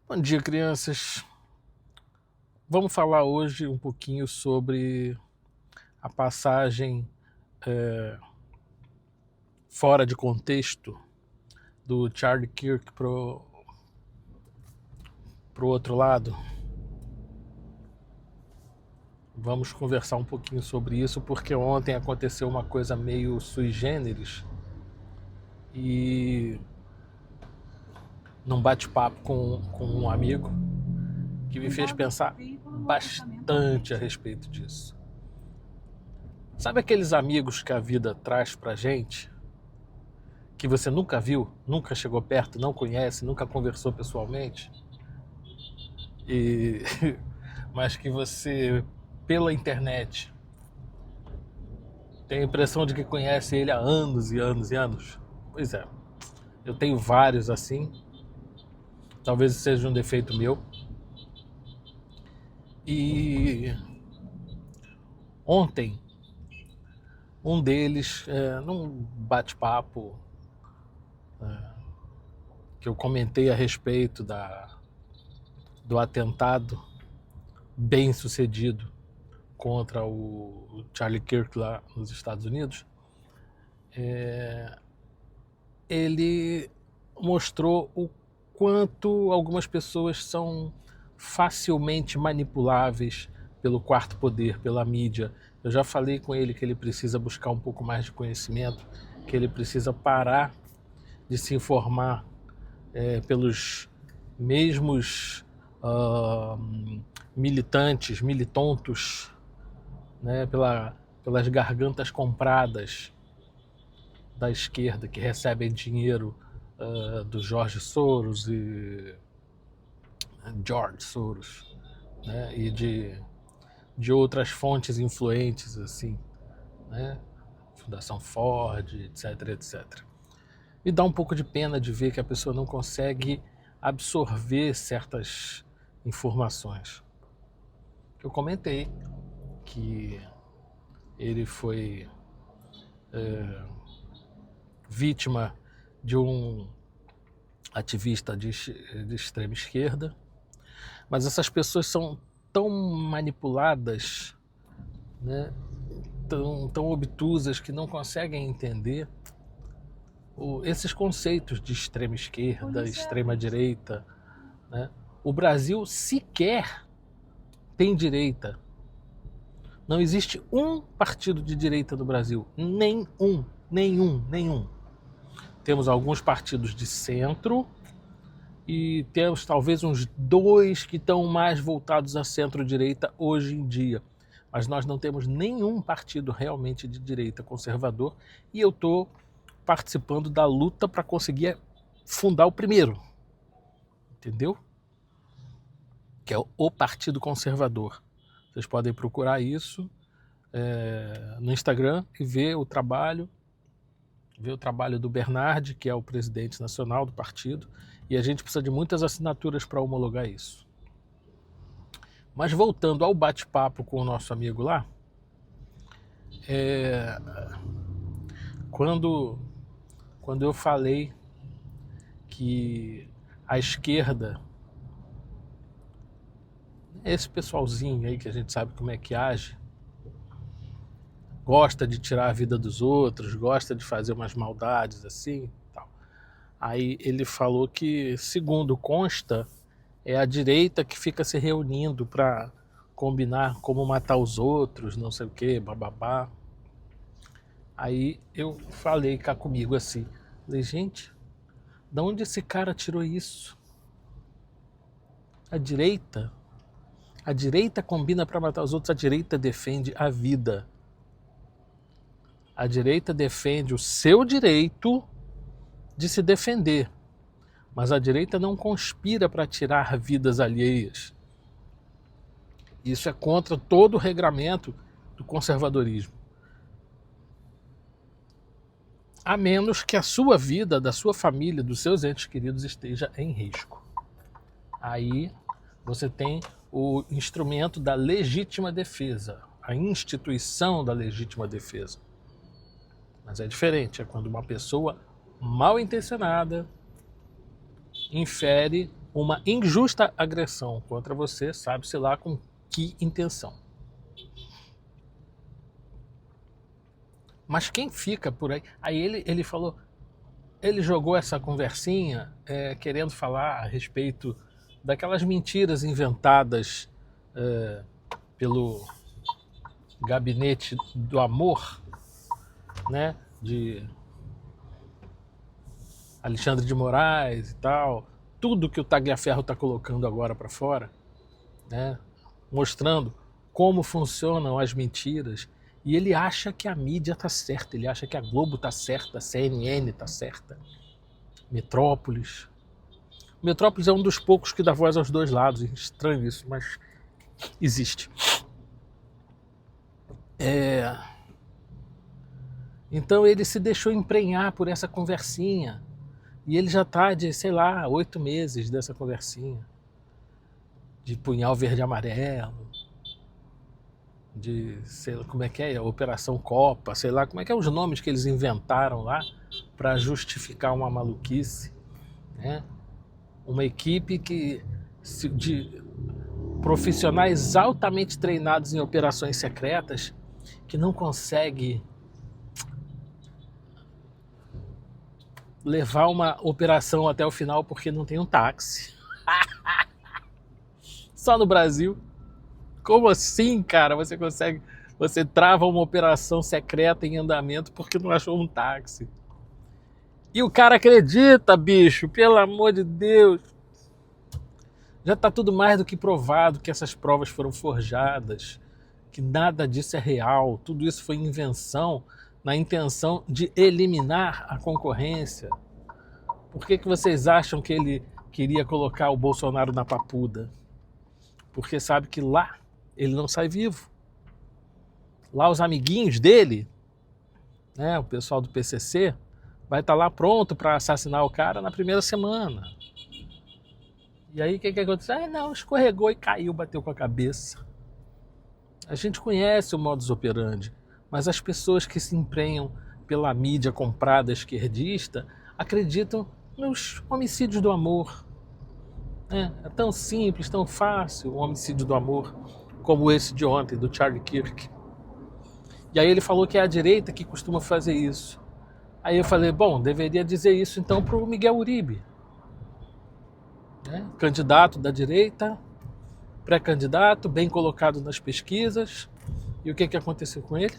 Bom dia, crianças. Vamos falar hoje um pouquinho sobre a passagem fora de contexto do Charlie Kirk pro outro lado. Vamos conversar um pouquinho sobre isso, porque ontem aconteceu uma coisa meio sui generis e num bate-papo com um amigo que me fez pensar bastante a respeito disso. Sabe aqueles amigos que a vida traz pra gente, que você nunca viu, nunca chegou perto, não conhece, nunca conversou pessoalmente, e mas que você, pela internet, tem a impressão de que conhece ele há anos e anos e anos? Pois é, eu tenho vários assim, talvez seja um defeito meu. E ontem, um deles, num bate-papo que eu comentei a respeito do atentado bem sucedido contra o Charlie Kirk lá nos Estados Unidos, ele mostrou o quanto algumas pessoas são facilmente manipuláveis pelo quarto poder, pela mídia. Eu já falei com ele que ele precisa buscar um pouco mais de conhecimento, que ele precisa parar de se informar pelos mesmos militantes, militontos, né, pelas gargantas compradas da esquerda que recebem dinheiro do George Soros e George Soros, né, e de outras fontes influentes assim, né, Fundação Ford, etc, etc. Me dá um pouco de pena de ver que a pessoa não consegue absorver certas informações. Eu comentei que ele foi vítima de um ativista de extrema esquerda, mas essas pessoas são tão manipuladas, né, tão obtusas, que não conseguem entender esses conceitos de extrema esquerda, extrema direita, né? O Brasil sequer tem direita. Não existe um partido de direita no Brasil. Nenhum. Temos alguns partidos de centro e temos talvez uns dois que estão mais voltados à centro-direita hoje em dia. Mas nós não temos nenhum partido realmente de direita conservador, e eu estou participando da luta para conseguir fundar o primeiro, entendeu? Que é o Partido Conservador. Vocês podem procurar isso no Instagram e ver o trabalho do Bernardi, que é o presidente nacional do partido, e a gente precisa de muitas assinaturas para homologar isso. Mas voltando ao bate-papo com o nosso amigo lá, quando eu falei que a esquerda, esse pessoalzinho aí que a gente sabe como é que age, gosta de tirar a vida dos outros, gosta de fazer umas maldades assim, tal. Aí ele falou que, segundo consta, é a direita que fica se reunindo para combinar como matar os outros, não sei o que, bababá. Aí eu falei cá comigo assim, falei, gente, de onde esse cara tirou isso? A direita combina para matar os outros, a direita defende a vida. A direita defende o seu direito de se defender, mas a direita não conspira para tirar vidas alheias. Isso é contra todo o regramento do conservadorismo. A menos que a sua vida, da sua família, dos seus entes queridos esteja em risco. Aí você tem o instrumento da legítima defesa, a instituição da legítima defesa. Mas é diferente, é quando uma pessoa mal intencionada infere uma injusta agressão contra você, sabe-se lá com que intenção. Mas quem fica por aí... Aí ele falou... Ele jogou essa conversinha querendo falar a respeito daquelas mentiras inventadas pelo Gabinete do Amor, né, de Alexandre de Moraes e tal, tudo que o Tagliaferro está colocando agora para fora, né, mostrando como funcionam as mentiras. E ele acha que a mídia está certa, ele acha que a Globo está certa, a CNN está certa, Metrópolis. Metrópolis é um dos poucos que dá voz aos dois lados, é estranho isso, mas existe. Então ele se deixou emprenhar por essa conversinha. E ele já está de, sei lá, 8 meses dessa conversinha. De punhal verde e amarelo. De, sei lá, como é que é? Operação Copa, sei lá, como é que é os nomes que eles inventaram lá para justificar uma maluquice, né? Uma equipe de profissionais altamente treinados em operações secretas que não consegue levar uma operação até o final porque não tem um táxi. Só no Brasil. Como assim, cara? Você trava uma operação secreta em andamento porque não achou um táxi. E o cara acredita, bicho, pelo amor de Deus. Já está tudo mais do que provado que essas provas foram forjadas, que nada disso é real, tudo isso foi invenção na intenção de eliminar a concorrência. Por que vocês acham que ele queria colocar o Bolsonaro na papuda? Porque sabe que lá ele não sai vivo. Lá os amiguinhos dele, né, o pessoal do PCC, vai estar lá pronto para assassinar o cara na primeira semana. E aí o que aconteceu? Não, escorregou e caiu, bateu com a cabeça. A gente conhece o modus operandi, mas as pessoas que se emprenham pela mídia comprada esquerdista acreditam nos homicídios do amor. É tão simples, tão fácil o homicídio do amor, como esse de ontem, do Charlie Kirk. E aí ele falou que é a direita que costuma fazer isso. Aí eu falei, bom, deveria dizer isso então para o Miguel Uribe, né? Candidato da direita, pré-candidato, bem colocado nas pesquisas. E o que aconteceu com ele?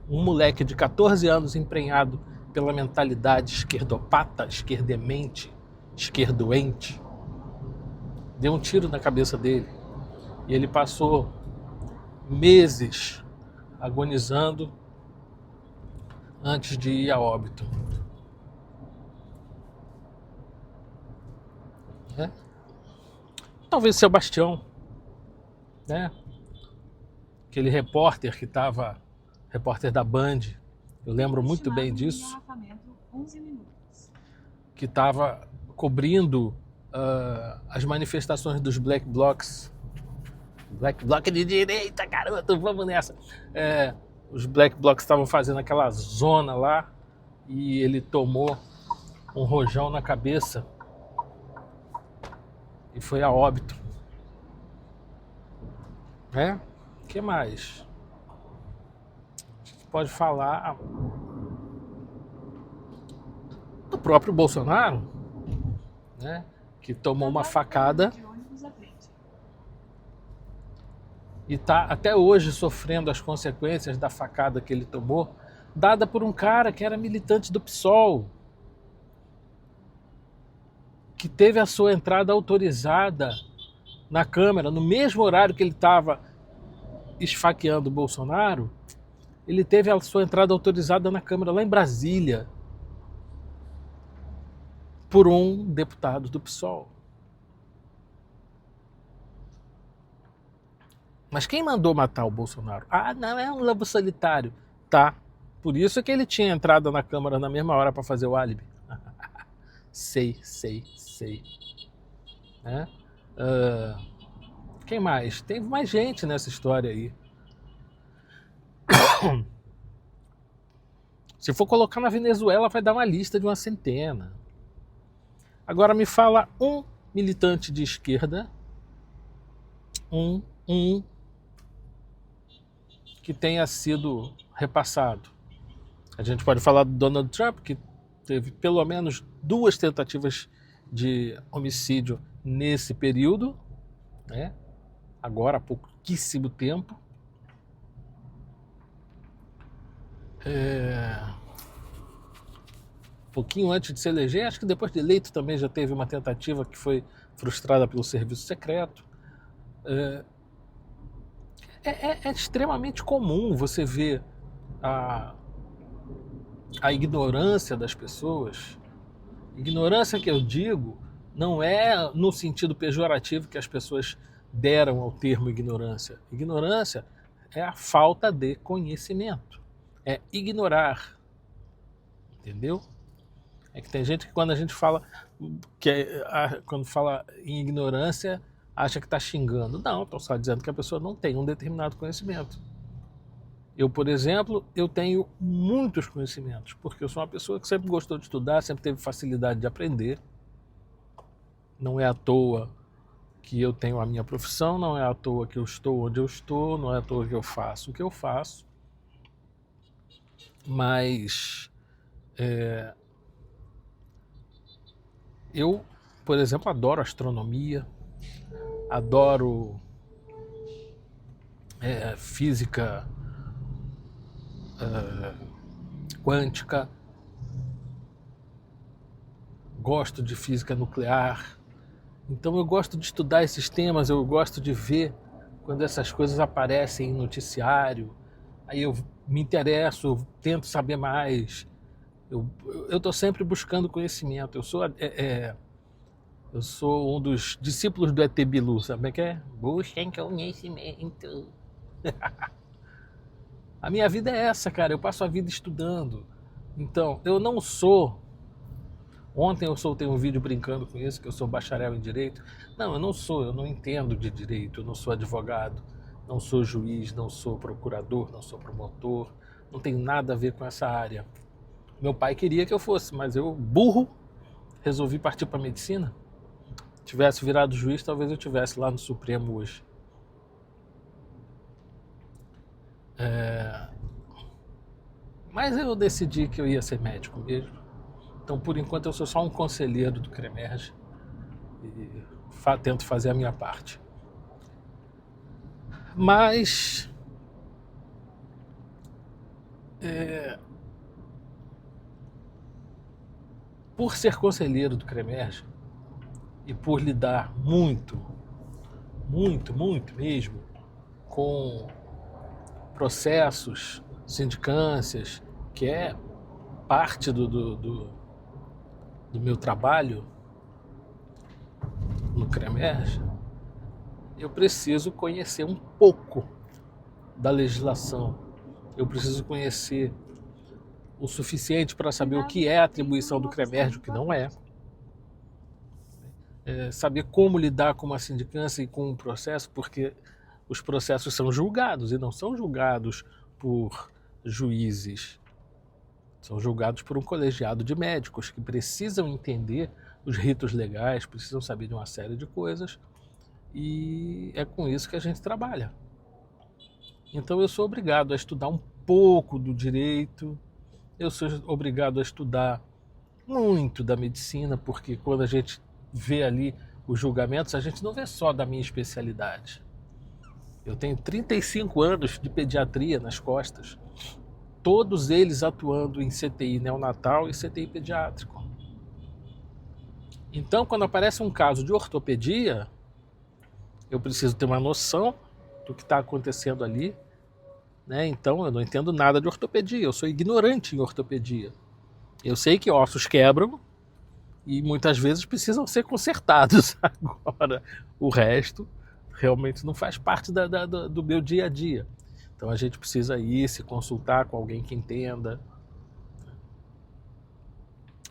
Um moleque de 14 anos emprenhado pela mentalidade esquerdopata, esquerdemente, esquerdoente, deu um tiro na cabeça dele. E ele passou meses agonizando antes de ir a óbito. Talvez Sebastião, né? Aquele repórter que estava, repórter da Band, eu lembro muito bem disso, que estava cobrindo as manifestações dos Black Blocs. Black Bloc de direita, garoto, vamos nessa. Os Black Blocs estavam fazendo aquela zona lá e ele tomou um rojão na cabeça e foi a óbito. O que mais? A gente pode falar do próprio Bolsonaro, né? Que tomou uma facada e está até hoje sofrendo as consequências da facada que ele tomou, dada por um cara que era militante do PSOL, que teve a sua entrada autorizada na Câmara, no mesmo horário que ele estava esfaqueando o Bolsonaro, ele teve a sua entrada autorizada na Câmara, lá em Brasília, por um deputado do PSOL. Mas quem mandou matar o Bolsonaro? Não, é um lobo solitário. Tá, por isso que ele tinha entrado na Câmara na mesma hora para fazer o álibi. Sei. Né? Quem mais? Tem mais gente nessa história aí. Se for colocar na Venezuela, vai dar uma lista de uma centena. Agora me fala um militante de esquerda, um que tenha sido repassado. A gente pode falar do Donald Trump, que teve pelo menos 2 tentativas de homicídio nesse período, né? Agora há pouquíssimo tempo. Pouquinho antes de se eleger, acho que depois de eleito também já teve uma tentativa que foi frustrada pelo serviço secreto. É extremamente comum você ver a ignorância das pessoas. Ignorância que eu digo não é no sentido pejorativo que as pessoas deram ao termo ignorância. Ignorância é a falta de conhecimento. É ignorar. Entendeu? É que tem gente que quando a gente fala quando fala em ignorância, acha que está xingando. Não, estou só dizendo que a pessoa não tem um determinado conhecimento. Eu, por exemplo, eu tenho muitos conhecimentos, porque eu sou uma pessoa que sempre gostou de estudar, sempre teve facilidade de aprender. Não é à toa que eu tenho a minha profissão, não é à toa que eu estou onde eu estou, não é à toa que eu faço o que eu faço. Mas eu, por exemplo, adoro astronomia, adoro física quântica, gosto de física nuclear. Então eu gosto de estudar esses temas, eu gosto de ver quando essas coisas aparecem em noticiário. Aí eu me interesso, eu tento saber mais. Eu estou sempre buscando conhecimento. Eu sou um dos discípulos do ET Bilu, sabe como é que é? Busquem conhecimento. A minha vida é essa, cara. Eu passo a vida estudando. Então, eu não sou... Ontem eu soltei um vídeo brincando com isso, que eu sou bacharel em Direito. Não, eu não sou, eu não entendo de Direito, eu não sou advogado, não sou juiz, não sou procurador, não sou promotor, não tenho nada a ver com essa área. Meu pai queria que eu fosse, mas eu, burro, resolvi partir para medicina. Tivesse virado juiz, talvez eu estivesse lá no Supremo hoje. Mas eu decidi que eu ia ser médico mesmo. Então, por enquanto, eu sou só um conselheiro do CREMERGE e tento fazer a minha parte. Mas por ser conselheiro do CREMERGE e por lidar muito mesmo com processos, sindicâncias, que é parte do meu trabalho no CREMERGE, eu preciso conhecer um pouco da legislação. Eu preciso conhecer o suficiente para saber o que é a atribuição do CREMERGE e o que não é. Saber como lidar com uma sindicância e com um processo, porque os processos são julgados e não são julgados por juízes. São julgados por um colegiado de médicos que precisam entender os ritos legais, precisam saber de uma série de coisas, e é com isso que a gente trabalha. Então eu sou obrigado a estudar um pouco do direito, eu sou obrigado a estudar muito da medicina, porque quando a gente vê ali os julgamentos, a gente não vê só da minha especialidade. Eu tenho 35 anos de pediatria nas costas, todos eles atuando em CTI neonatal e CTI pediátrico. Então, quando aparece um caso de ortopedia, eu preciso ter uma noção do que está acontecendo ali, né? Então, eu não entendo nada de ortopedia, eu sou ignorante em ortopedia. Eu sei que ossos quebram e muitas vezes precisam ser consertados. Agora, o resto realmente não faz parte do meu dia a dia. Então a gente precisa ir se consultar com alguém que entenda.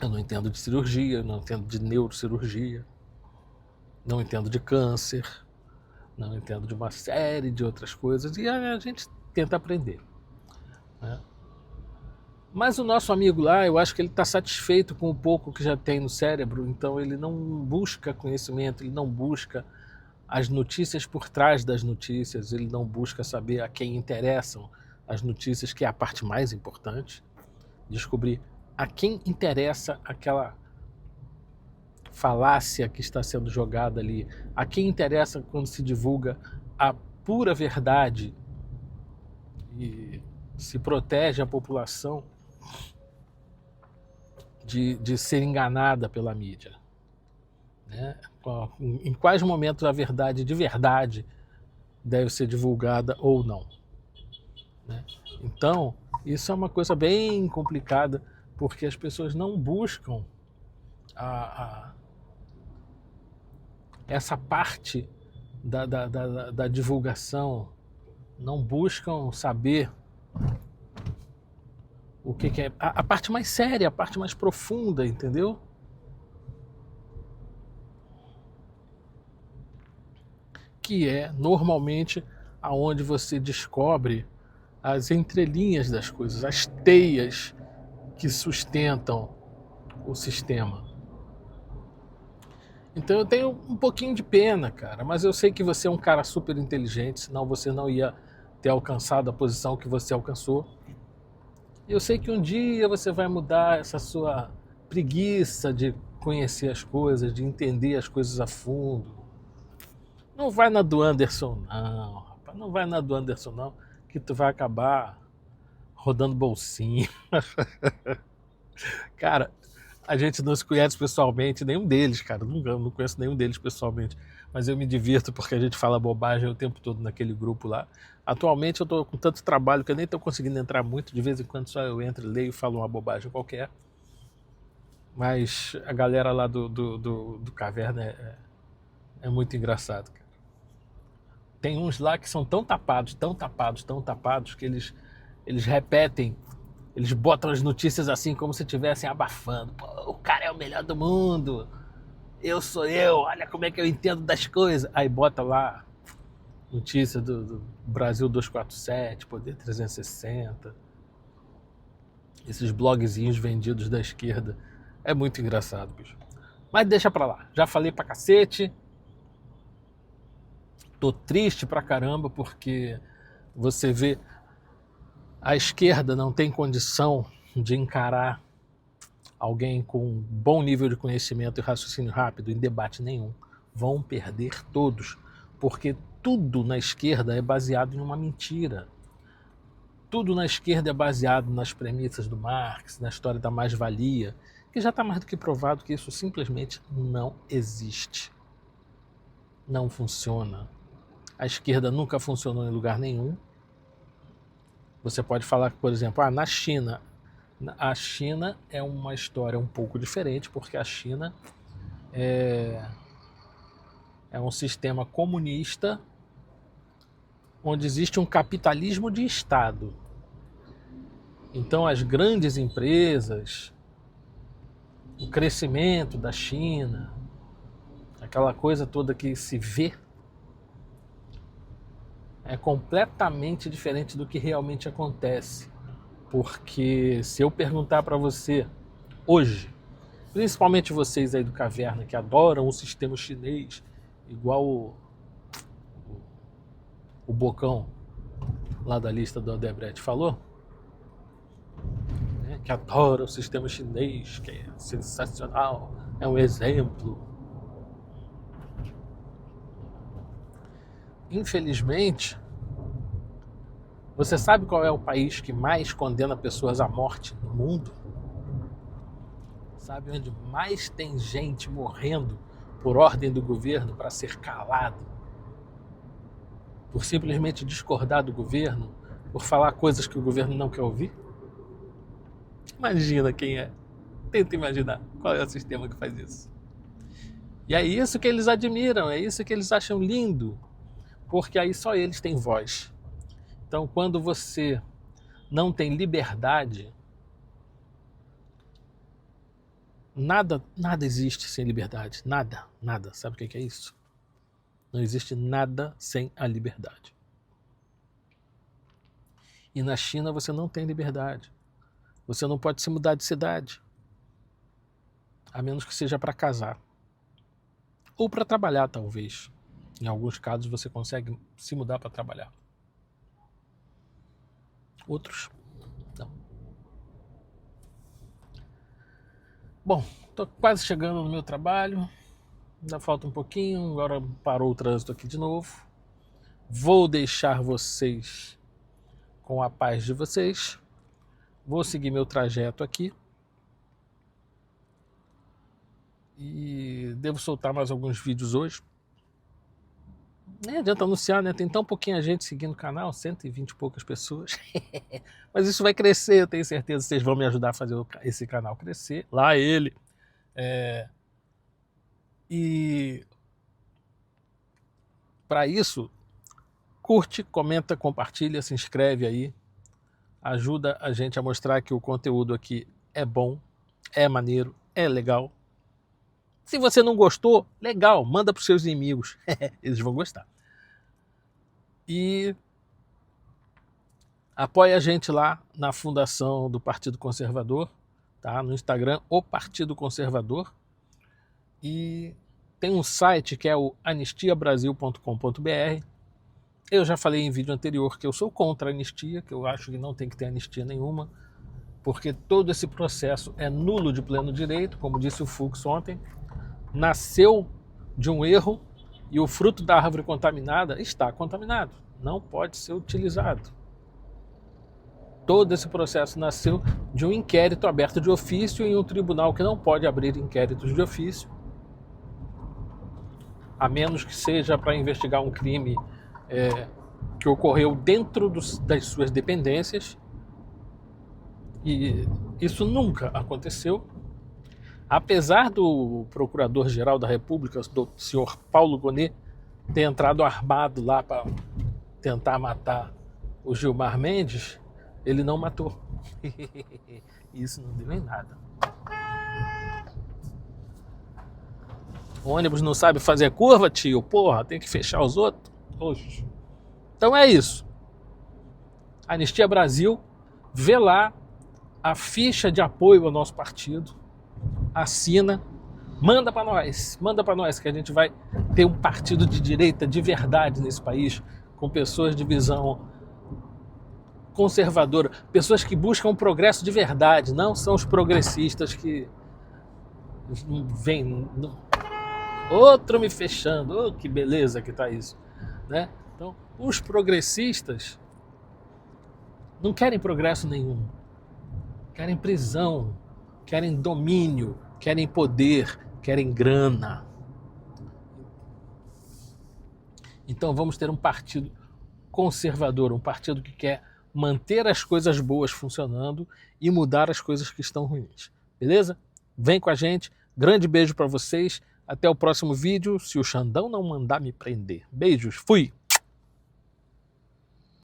Eu não entendo de cirurgia, eu não entendo de neurocirurgia, não entendo de câncer, não entendo de uma série de outras coisas, e a gente tenta aprender, né? Mas o nosso amigo lá, eu acho que ele está satisfeito com o pouco que já tem no cérebro, então ele não busca conhecimento, ele não busca as notícias por trás das notícias, ele não busca saber a quem interessam as notícias, que é a parte mais importante, descobrir a quem interessa aquela falácia que está sendo jogada ali, a quem interessa quando se divulga a pura verdade e se protege a população de ser enganada pela mídia. Né? Em quais momentos a verdade de verdade deve ser divulgada ou não. Né? Então, isso é uma coisa bem complicada, porque as pessoas não buscam a essa parte da divulgação, não buscam saber o que é a parte mais séria, a parte mais profunda, entendeu? Que é normalmente aonde você descobre as entrelinhas das coisas, as teias que sustentam o sistema. Então eu tenho um pouquinho de pena, cara, mas eu sei que você é um cara super inteligente, senão você não ia ter alcançado a posição que você alcançou. E eu sei que um dia você vai mudar essa sua preguiça de conhecer as coisas, de entender as coisas a fundo. Não vai na do Anderson, não, rapaz. Não vai na do Anderson, não, que tu vai acabar rodando bolsinha. Cara, a gente não se conhece pessoalmente, nenhum deles, cara. Não conheço nenhum deles pessoalmente. Mas eu me divirto porque a gente fala bobagem o tempo todo naquele grupo lá. Atualmente eu tô com tanto trabalho que eu nem tô conseguindo entrar muito. De vez em quando só eu entro, leio e falo uma bobagem qualquer. Mas a galera lá do Caverna é muito engraçado, cara. Tem uns lá que são tão tapados, tão tapados, tão tapados, que eles repetem, eles botam as notícias assim como se estivessem abafando. Pô, o cara é o melhor do mundo, eu sou eu, olha como é que eu entendo das coisas. Aí bota lá notícia do Brasil 247, Poder 360, esses blogzinhos vendidos da esquerda. É muito engraçado, bicho. Mas deixa pra lá, já falei pra cacete. Tô triste pra caramba porque você vê a esquerda não tem condição de encarar alguém com bom nível de conhecimento e raciocínio rápido em debate nenhum. Vão perder todos, porque tudo na esquerda é baseado em uma mentira. Tudo na esquerda é baseado nas premissas do Marx, na história da mais-valia, que já está mais do que provado que isso simplesmente não existe. Não funciona. A esquerda nunca funcionou em lugar nenhum. Você pode falar, por exemplo, na China. A China é uma história um pouco diferente, porque a China é um sistema comunista onde existe um capitalismo de Estado. Então as grandes empresas, o crescimento da China, aquela coisa toda que se vê, é completamente diferente do que realmente acontece. Porque se eu perguntar para você hoje, principalmente vocês aí do Caverna que adoram o sistema chinês, igual o Bocão lá da lista do Odebrecht falou, né, que adora o sistema chinês, que é sensacional, é um exemplo. Infelizmente, você sabe qual é o país que mais condena pessoas à morte no mundo? Sabe onde mais tem gente morrendo por ordem do governo para ser calado? Por simplesmente discordar do governo? Por falar coisas que o governo não quer ouvir? Imagina quem é. Tenta imaginar qual é o sistema que faz isso. E é isso que eles admiram, é isso que eles acham lindo, porque aí só eles têm voz. Então, quando você não tem liberdade, nada existe sem liberdade. Nada. Sabe o que é isso? Não existe nada sem a liberdade. E na China você não tem liberdade. Você não pode se mudar de cidade, a menos que seja para casar. Ou para trabalhar, talvez. Em alguns casos você consegue se mudar para trabalhar. Outros, não. Bom, estou quase chegando no meu trabalho. Ainda falta um pouquinho, agora parou o trânsito aqui de novo. Vou deixar vocês com a paz de vocês. Vou seguir meu trajeto aqui. E devo soltar mais alguns vídeos hoje. Nem adianta anunciar, né? Tem tão pouquinha gente seguindo o canal, 120 e poucas pessoas. Mas isso vai crescer, eu tenho certeza que vocês vão me ajudar a fazer esse canal crescer. Lá ele. E para isso, curte, comenta, compartilha, se inscreve aí. Ajuda a gente a mostrar que o conteúdo aqui é bom, é maneiro, é legal. Se você não gostou, legal, manda para os seus inimigos. Eles vão gostar. E apoia a gente lá na fundação do Partido Conservador, tá? No Instagram, o Partido Conservador. E tem um site que é o anistiabrasil.com.br. Eu já falei em vídeo anterior que eu sou contra a anistia, que eu acho que não tem que ter anistia nenhuma, porque todo esse processo é nulo de pleno direito, como disse o Fux ontem. Nasceu de um erro e o fruto da árvore contaminada está contaminado, não pode ser utilizado. Todo esse processo nasceu de um inquérito aberto de ofício em um tribunal que não pode abrir inquéritos de ofício, a menos que seja para investigar um crime que ocorreu dentro das suas dependências. E isso nunca aconteceu. Apesar do Procurador-Geral da República, do senhor Paulo Gonet, ter entrado armado lá para tentar matar o Gilmar Mendes, ele não matou. Isso não deu em nada. O ônibus não sabe fazer curva, tio? Porra, tem que fechar os outros? Oxe. Então é isso. Anistia Brasil, vê lá a ficha de apoio ao nosso partido, assina, manda para nós que a gente vai ter um partido de direita de verdade nesse país, com pessoas de visão conservadora, pessoas que buscam progresso de verdade, não são os progressistas que vêm... Outro me fechando, oh, que beleza que tá isso, né? Então, os progressistas não querem progresso nenhum, querem prisão, querem domínio, querem poder, querem grana. Então vamos ter um partido conservador, um partido que quer manter as coisas boas funcionando e mudar as coisas que estão ruins. Beleza? Vem com a gente, grande beijo para vocês, até o próximo vídeo, se o Xandão não mandar me prender. Beijos, fui!